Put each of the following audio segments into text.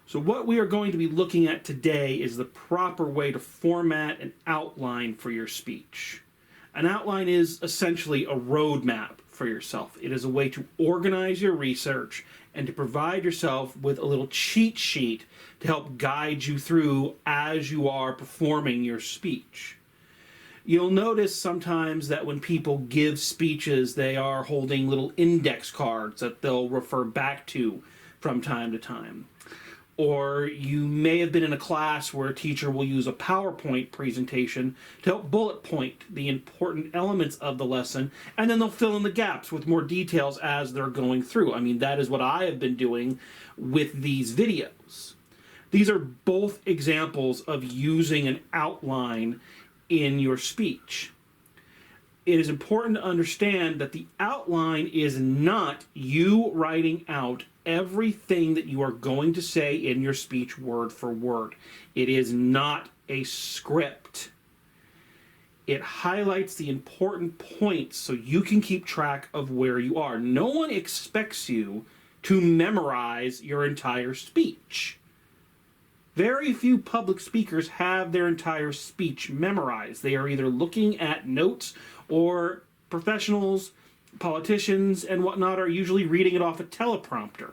So what we are going to be looking at today is the proper way to format an outline for your speech. An outline is essentially a roadmap for yourself. It is a way to organize your research and to provide yourself with a little cheat sheet to help guide you through as you are performing your speech. You'll notice sometimes that when people give speeches, they are holding little index cards that they'll refer back to from time to time. Or you may have been in a class where a teacher will use a PowerPoint presentation to help bullet point the important elements of the lesson, and then they'll fill in the gaps with more details as they're going through. I mean, that is what I have been doing with these videos. These are both examples of using an outline in your speech. It is important to understand that the outline is not you writing out everything that you are going to say in your speech word for word. It is not a script. It highlights the important points so you can keep track of where you are. No one expects you to memorize your entire speech. Very few public speakers have their entire speech memorized. They are either looking at notes, or professionals, politicians, and whatnot are usually reading it off a teleprompter.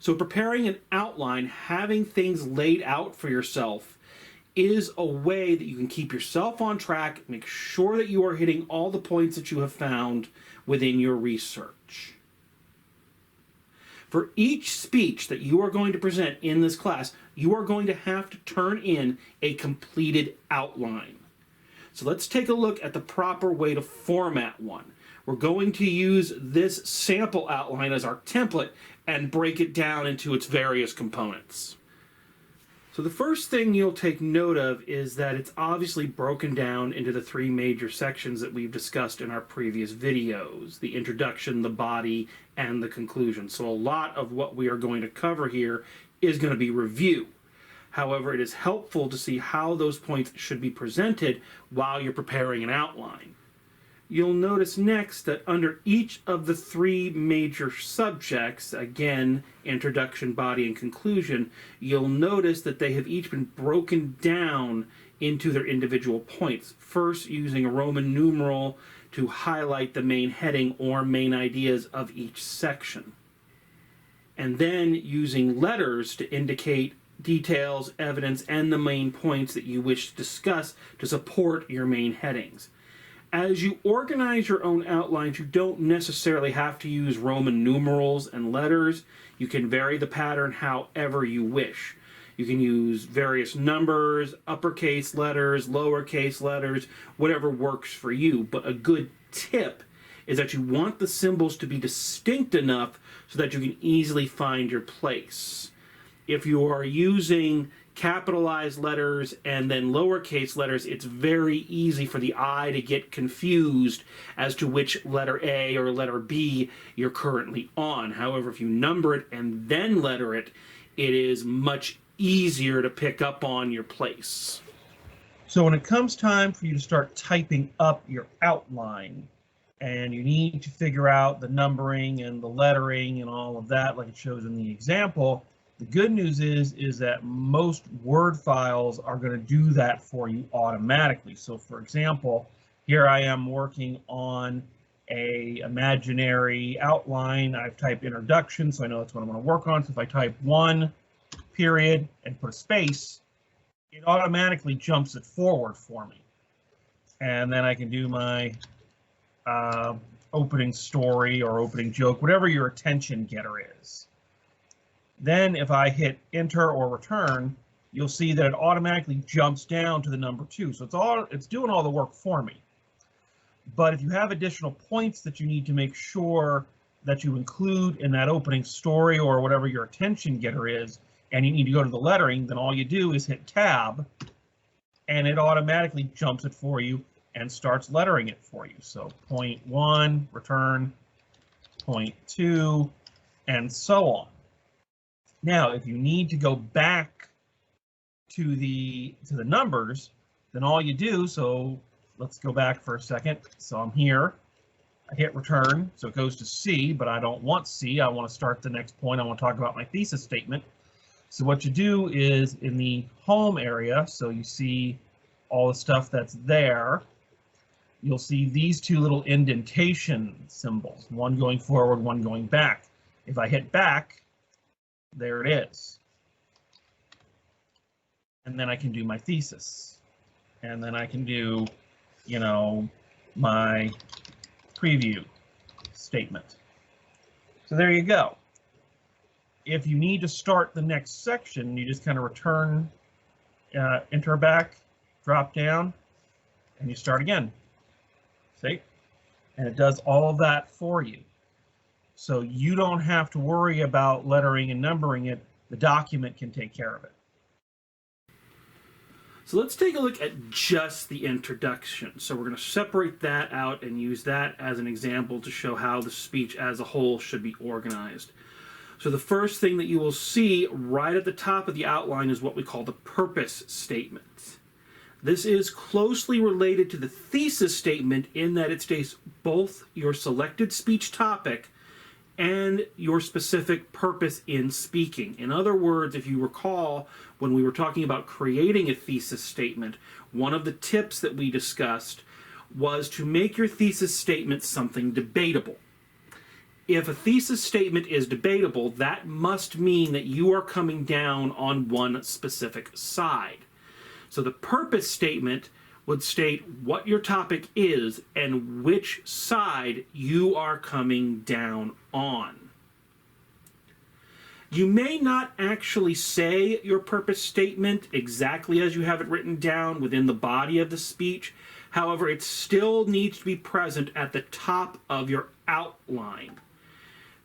So preparing an outline, having things laid out for yourself, is a way that you can keep yourself on track, make sure that you are hitting all the points that you have found within your research. For each speech that you are going to present in this class, you are going to have to turn in a completed outline. So let's take a look at the proper way to format one. We're going to use this sample outline as our template and break it down into its various components. So the first thing you'll take note of is that it's obviously broken down into the three major sections that we've discussed in our previous videos: the introduction, the body, and the conclusion. So a lot of what we are going to cover here is going to be review. However, it is helpful to see how those points should be presented while you're preparing an outline. You'll notice next that under each of the three major subjects, again, introduction, body, and conclusion, you'll notice that they have each been broken down into their individual points. First, using a Roman numeral to highlight the main heading or main ideas of each section. And then using letters to indicate details, evidence, and the main points that you wish to discuss to support your main headings. As you organize your own outlines, you don't necessarily have to use Roman numerals and letters. You can vary the pattern however you wish. You can use various numbers, uppercase letters, lowercase letters, whatever works for you. But a good tip is that you want the symbols to be distinct enough so that you can easily find your place. If you are using capitalized letters and then lowercase letters, it's very easy for the eye to get confused as to which letter A or letter B you're currently on. However, if you number it and then letter it, it is much easier to pick up on your place. So when it comes time for you to start typing up your outline, and you need to figure out the numbering and the lettering and all of that like it shows in the example, the good news is that most Word files are going to do that for you automatically. So for example, here I am working on a imaginary outline. I've typed introduction, so I know that's what I'm going to work on. So if I type 1 period and put a space, it automatically jumps it forward for me. And then I can do my opening story or opening joke, whatever your attention getter is. Then if I hit enter or return, you'll see that it automatically jumps down to the number 2. So it's doing all the work for me. But if you have additional points that you need to make sure that you include in that opening story or whatever your attention getter is, and you need to go to the lettering, then all you do is hit tab and it automatically jumps it for you and starts lettering it for you. So point 1, return, point 2, and so on. Now, if you need to go back to the numbers, then all you do, so let's go back for a second. So I'm here, I hit return, so it goes to C, but I don't want C. I want to start the next point. I want to talk about my thesis statement. So what you do is in the home area, so you see all the stuff that's there, you'll see these two little indentation symbols, one going forward, one going back. If I hit back, there it is. And then I can do my thesis. And then I can do, you know, my preview statement. So there you go. If you need to start the next section, you just kind of return, enter back, drop down, and you start again. See? And it does all of that for you. So you don't have to worry about lettering and numbering it. The document can take care of it. So let's take a look at just the introduction. So we're going to separate that out and use that as an example to show how the speech as a whole should be organized. So the first thing that you will see right at the top of the outline is what we call the purpose statement. This is closely related to the thesis statement in that it states both your selected speech topic and your specific purpose in speaking. In other words, if you recall, when we were talking about creating a thesis statement, one of the tips that we discussed was to make your thesis statement something debatable. If a thesis statement is debatable, that must mean that you are coming down on one specific side. So the purpose statement would state what your topic is and which side you are coming down on. You may not actually say your purpose statement exactly as you have it written down within the body of the speech. However, it still needs to be present at the top of your outline.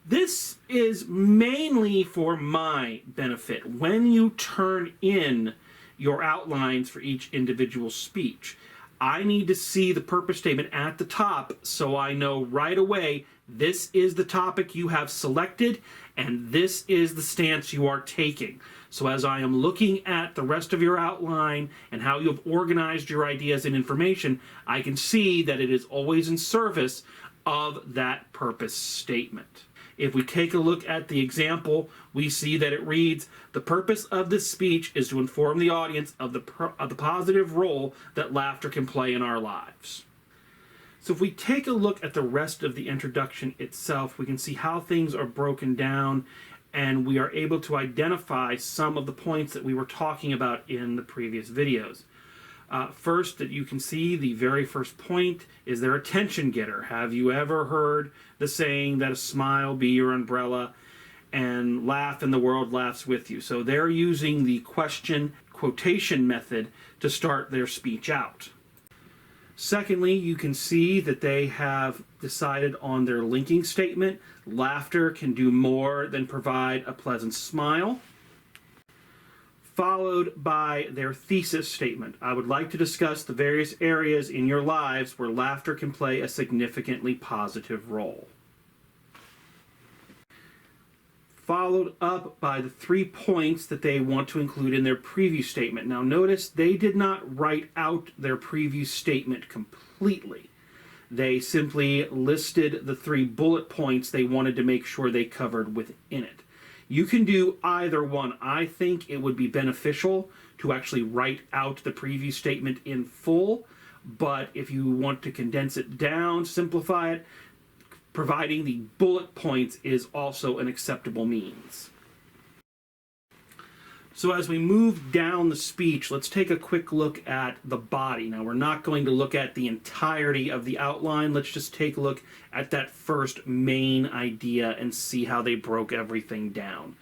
This is mainly for my benefit. When you turn in your outlines for each individual speech, I need to see the purpose statement at the top so I know right away this is the topic you have selected and this is the stance you are taking. So as I am looking at the rest of your outline and how you have organized your ideas and information, I can see that it is always in service of that purpose statement. If we take a look at the example, we see that it reads, "The purpose of this speech is to inform the audience of the positive role that laughter can play in our lives." So if we take a look at the rest of the introduction itself, we can see how things are broken down, and we are able to identify some of the points that we were talking about in the previous videos. First, that you can see the very first point is their attention getter. Have you ever heard the saying that a smile be your umbrella and laugh and the world laughs with you? So they're using the question quotation method to start their speech out. Secondly, you can see that they have decided on their linking statement. Laughter can do more than provide a pleasant smile. Followed by their thesis statement. I would like to discuss the various areas in your lives where laughter can play a significantly positive role. Followed up by the 3 points that they want to include in their preview statement. Now notice they did not write out their preview statement completely. They simply listed the 3 bullet points they wanted to make sure they covered within it. You can do either one. I think it would be beneficial to actually write out the preview statement in full, but if you want to condense it down, simplify it, providing the bullet points is also an acceptable means. So as we move down the speech, let's take a quick look at the body. Now, we're not going to look at the entirety of the outline. Let's just take a look at that first main idea and see how they broke everything down.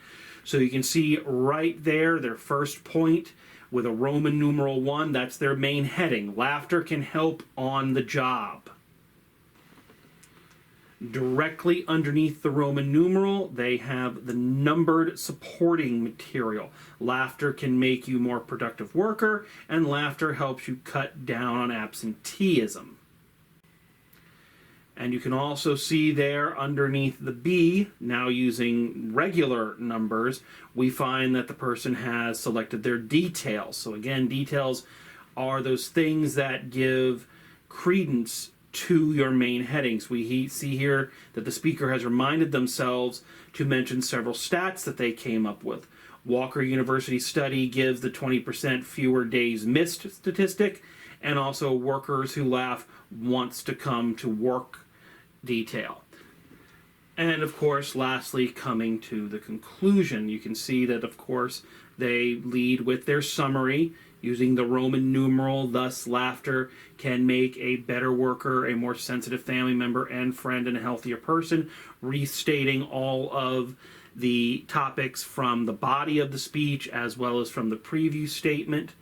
So you can see right there, their first point with a Roman numeral 1, that's their main heading. Laughter can help on the job. Directly underneath the Roman numeral, they have the numbered supporting material. Laughter can make you a more productive worker, and laughter helps you cut down on absenteeism. And you can also see there underneath the B, now using regular numbers, we find that the person has selected their details. So again, details are those things that give credence to your main headings. We see here that the speaker has reminded themselves to mention several stats that they came up with. Walker University study gives the 20% fewer days missed statistic, and also workers who laugh wants to come to work detail. And of course, lastly, coming to the conclusion, you can see that, of course, they lead with their summary using the Roman numeral, thus laughter can make a better worker, a more sensitive family member and friend, and a healthier person, restating all of the topics from the body of the speech as well as from the preview statement,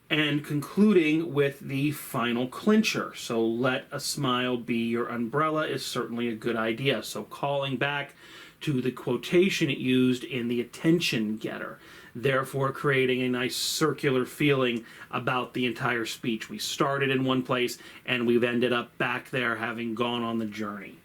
and concluding with the final clincher. So let a smile be your umbrella is certainly a good idea. So calling back to the quotation it used in the attention getter, therefore creating a nice circular feeling about the entire speech. We started in one place and we've ended up back there having gone on the journey.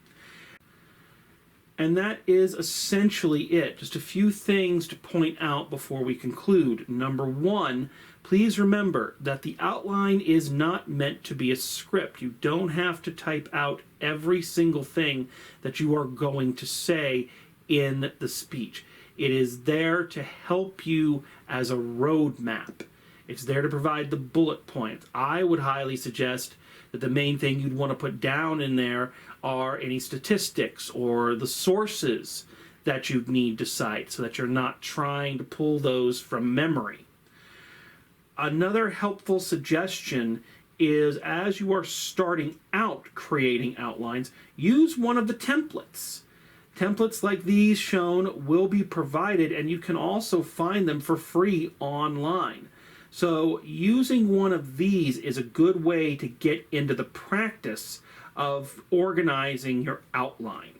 And that is essentially it. Just a few things to point out before we conclude. Number one, please remember that the outline is not meant to be a script. You don't have to type out every single thing that you are going to say in the speech. It is there to help you as a roadmap. It's there to provide the bullet points. I would highly suggest that the main thing you'd want to put down in there are any statistics or the sources that you need to cite so that you're not trying to pull those from memory. Another helpful suggestion is, as you are starting out creating outlines, use one of the templates. Templates like these shown will be provided, and you can also find them for free online. So using one of these is a good way to get into the practice of organizing your outline.